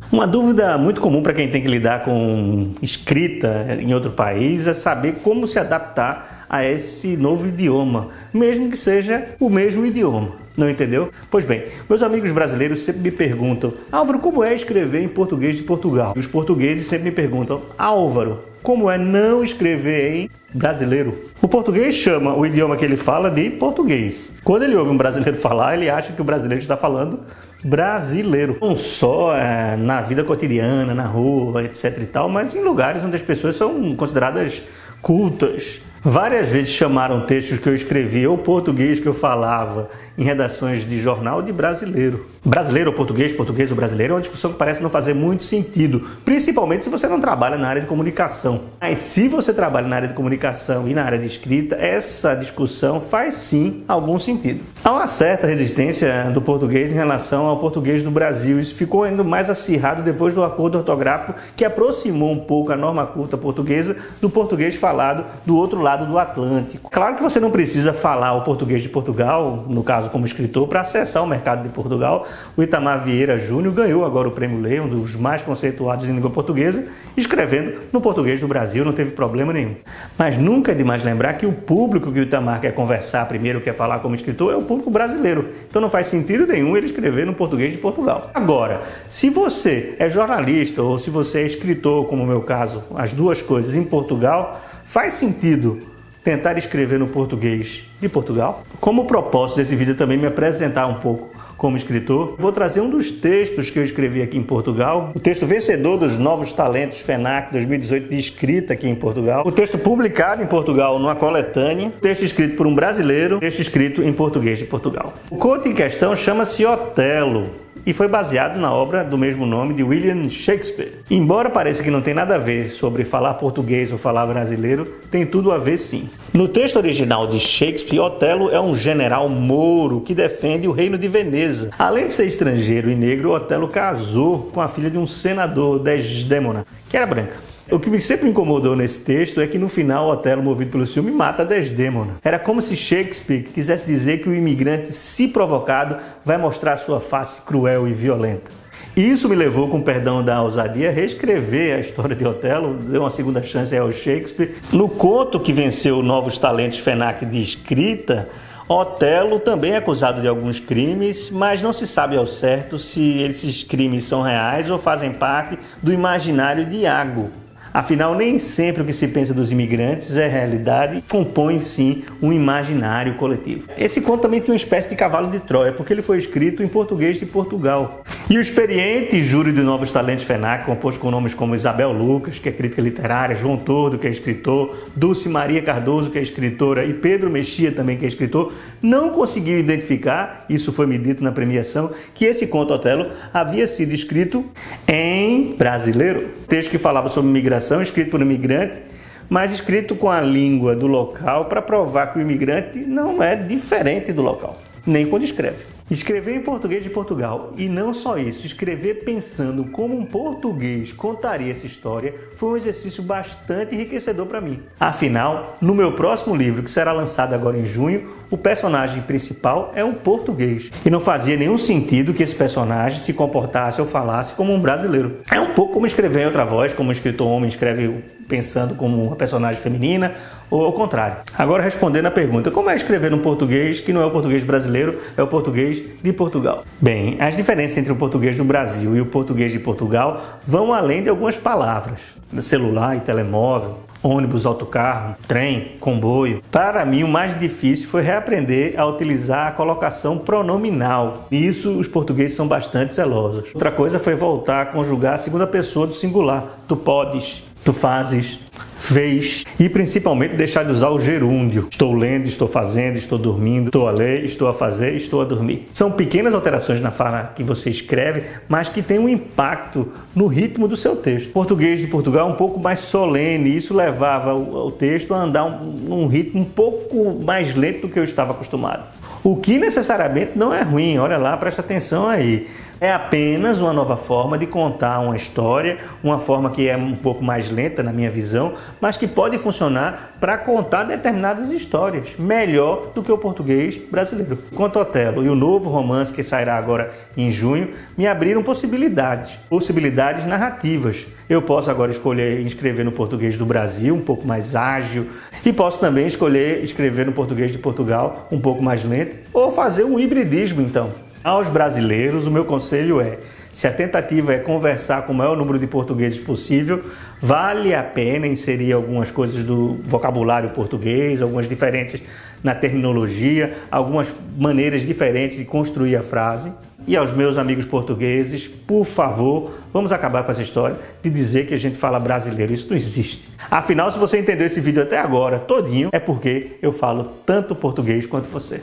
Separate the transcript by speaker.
Speaker 1: Uma dúvida muito comum para quem tem que lidar com escrita em outro país é saber como se adaptar a esse novo idioma, mesmo que seja o mesmo idioma. Não entendeu? Pois bem, meus amigos brasileiros sempre me perguntam: Álvaro, como é escrever em português de Portugal? E os portugueses sempre me perguntam: Álvaro, como é não escrever em brasileiro? O português chama o idioma que ele fala de português. Quando ele ouve um brasileiro falar, ele acha que o brasileiro está falando brasileiro. Não só na vida cotidiana, na rua, etc e tal, mas em lugares onde as pessoas são consideradas cultas. Várias vezes chamaram textos que eu escrevi ou português que eu falava em redações de jornal de brasileiro. Brasileiro ou português, português ou brasileiro é uma discussão que parece não fazer muito sentido, principalmente se você não trabalha na área de comunicação. Mas se você trabalha na área de comunicação e na área de escrita, essa discussão faz sim algum sentido. Há uma certa resistência do português em relação ao português do Brasil. Isso ficou ainda mais acirrado depois do acordo ortográfico que aproximou um pouco a norma culta portuguesa do português falado do outro lado do Atlântico. Claro que você não precisa falar o português de Portugal, no caso como escritor, para acessar o mercado de Portugal. O Itamar Vieira Júnior ganhou agora o Prêmio Leão, um dos mais conceituados em língua portuguesa, escrevendo no português do Brasil, não teve problema nenhum. Mas nunca é demais lembrar que o público que o Itamar quer conversar primeiro, quer falar como escritor, é o público brasileiro. Então não faz sentido nenhum ele escrever no português de Portugal. Agora, se você é jornalista ou se você é escritor, como no meu caso, as duas coisas em Portugal, faz sentido tentar escrever no português de Portugal. Como propósito desse vídeo também me apresentar um pouco como escritor, vou trazer um dos textos que eu escrevi aqui em Portugal, o texto vencedor dos Novos Talentos FENAC 2018 de escrita aqui em Portugal, o texto publicado em Portugal numa coletânea, texto escrito por um brasileiro, texto escrito em português de Portugal. O conto em questão chama-se Otelo e foi baseado na obra do mesmo nome de William Shakespeare. Embora pareça que não tem nada a ver sobre falar português ou falar brasileiro, tem tudo a ver sim. No texto original de Shakespeare, Otelo é um general mouro que defende o reino de Veneza. Além de ser estrangeiro e negro, Otelo casou com a filha de um senador, Desdémona, que era branca. O que me sempre incomodou nesse texto é que no final Otelo, movido pelo ciúme, mata Desdémona. Era como se Shakespeare quisesse dizer que o imigrante, se provocado, vai mostrar sua face cruel e violenta. Isso me levou, com perdão da ousadia, a reescrever a história de Otelo, deu uma segunda chance ao Shakespeare. No conto que venceu Novos Talentos FENAC de escrita, Otelo também é acusado de alguns crimes, mas não se sabe ao certo se esses crimes são reais ou fazem parte do imaginário de Iago. Afinal, nem sempre o que se pensa dos imigrantes é realidade, compõe sim um imaginário coletivo. Esse conto também tem uma espécie de cavalo de Troia, porque ele foi escrito em português de Portugal. E o experiente júri de Novos Talentos FENAC, composto com nomes como Isabel Lucas, que é crítica literária, João Tordo, que é escritor, Dulce Maria Cardoso, que é escritora, e Pedro Mexia, também que é escritor, não conseguiu identificar, isso foi me dito na premiação, que esse conto Otelo havia sido escrito em brasileiro. Texto que falava sobre migração, escrito por um imigrante, mas escrito com a língua do local para provar que o imigrante não é diferente do local, nem quando escreve. Escrever em português de Portugal, e não só isso, escrever pensando como um português contaria essa história, foi um exercício bastante enriquecedor para mim. Afinal, no meu próximo livro, que será lançado agora em junho, o personagem principal é um português. E não fazia nenhum sentido que esse personagem se comportasse ou falasse como um brasileiro. É um pouco como escrever em outra voz, como um escritor homem escreve pensando como uma personagem feminina, ou ao contrário. Agora, respondendo a pergunta, como é escrever um português que não é o português brasileiro, é o português de Portugal? Bem, as diferenças entre o português do Brasil e o português de Portugal vão além de algumas palavras. Celular e telemóvel, ônibus, autocarro, trem, comboio. Para mim, o mais difícil foi reaprender a utilizar a colocação pronominal. Nisso, os portugueses são bastante zelosos. Outra coisa foi voltar a conjugar a segunda pessoa do singular. Tu podes, tu fazes, fez, e principalmente deixar de usar o gerúndio. Estou lendo, estou fazendo, estou dormindo, estou a ler, estou a fazer, estou a dormir. São pequenas alterações na fala que você escreve, mas que têm um impacto no ritmo do seu texto. O português de Portugal é um pouco mais solene, e isso levava o texto a andar num ritmo um pouco mais lento do que eu estava acostumado. O que necessariamente não é ruim, olha lá, presta atenção aí. É apenas uma nova forma de contar uma história, uma forma que é um pouco mais lenta na minha visão, mas que pode funcionar para contar determinadas histórias, melhor do que o português brasileiro. Quanto Otelo e o novo romance que sairá agora em junho, me abriram possibilidades narrativas. Eu posso agora escolher escrever no português do Brasil, um pouco mais ágil, e posso também escolher escrever no português de Portugal, um pouco mais lento, ou fazer um hibridismo então. Aos brasileiros, o meu conselho é: se a tentativa é conversar com o maior número de portugueses possível, vale a pena inserir algumas coisas do vocabulário português, algumas diferenças na terminologia, algumas maneiras diferentes de construir a frase. E aos meus amigos portugueses, por favor, vamos acabar com essa história de dizer que a gente fala brasileiro. Isso não existe. Afinal, se você entendeu esse vídeo até agora todinho, é porque eu falo tanto português quanto você.